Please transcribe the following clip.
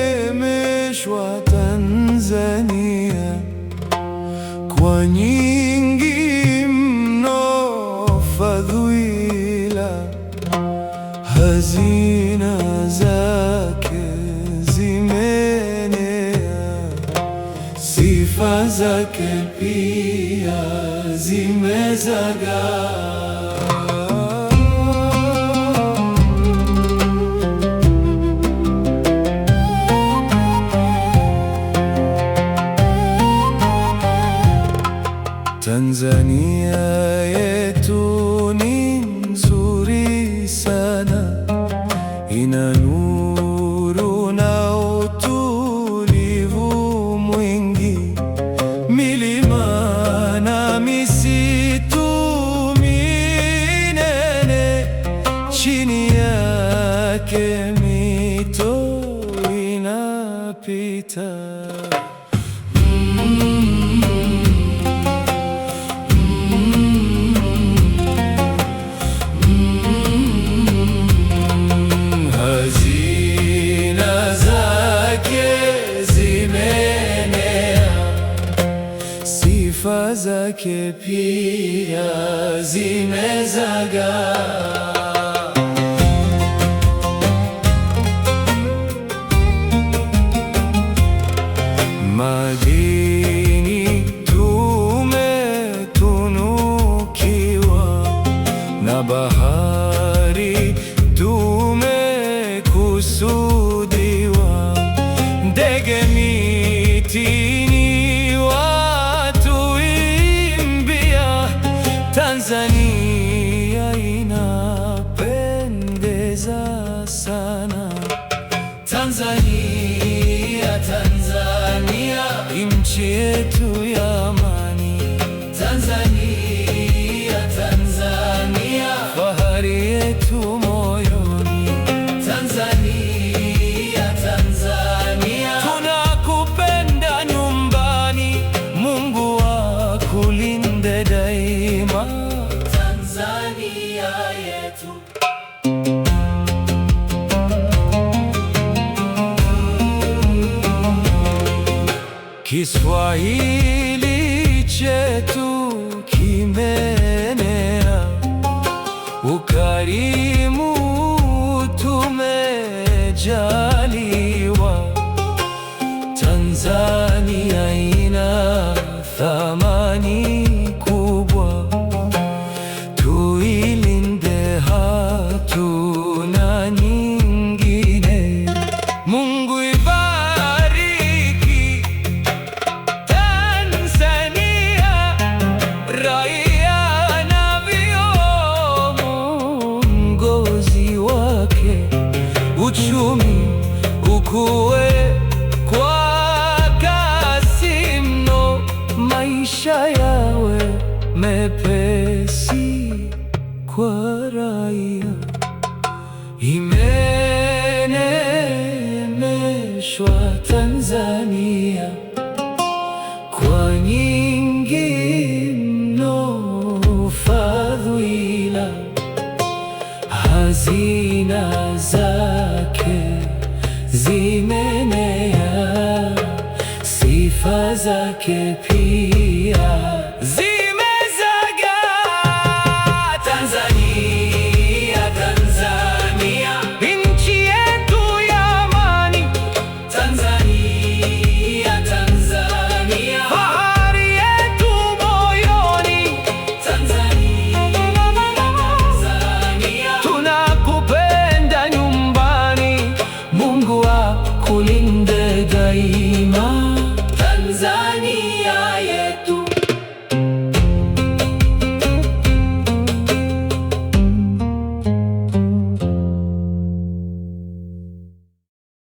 Imeneemeshwa Tanzania kwa nyingi mno fadhila, hazina zake zimeenea, sifa zake pia zimezagaa. Tanzania yetu ni nzuri sana, ina nuru na utulivu mwingi, milima na misitu minene, chini yake mito inapita. Sifa zake pia zimezagaa. Madini tumetunukiwa, na bahari tumekusudiwa, ndege mitini Tanzania inapendeza sana. Tanzania, Tanzania, nchi yetu ya amani. Tanzania, Tanzania, fahari yetu moyoni. Tanzania, Tanzania, tunakupenda nyumbani. Mungu akulinde daima, Tanzania yetu. Kiswahili chetu kimeenea, ukarimu tumejaliwa. Tanzania ina thamani kubwa, tuilinde, hatuna nyingine. Mungu ibariki Tanzania, raia na viongozi wake, uchumi ukue kwa kasi mno, maisha yawe mepesi kwa raia. Imeneemeshwa Tanzania kwa nyingi mno fadhila, hazina zake zimeenea, sifa zake pia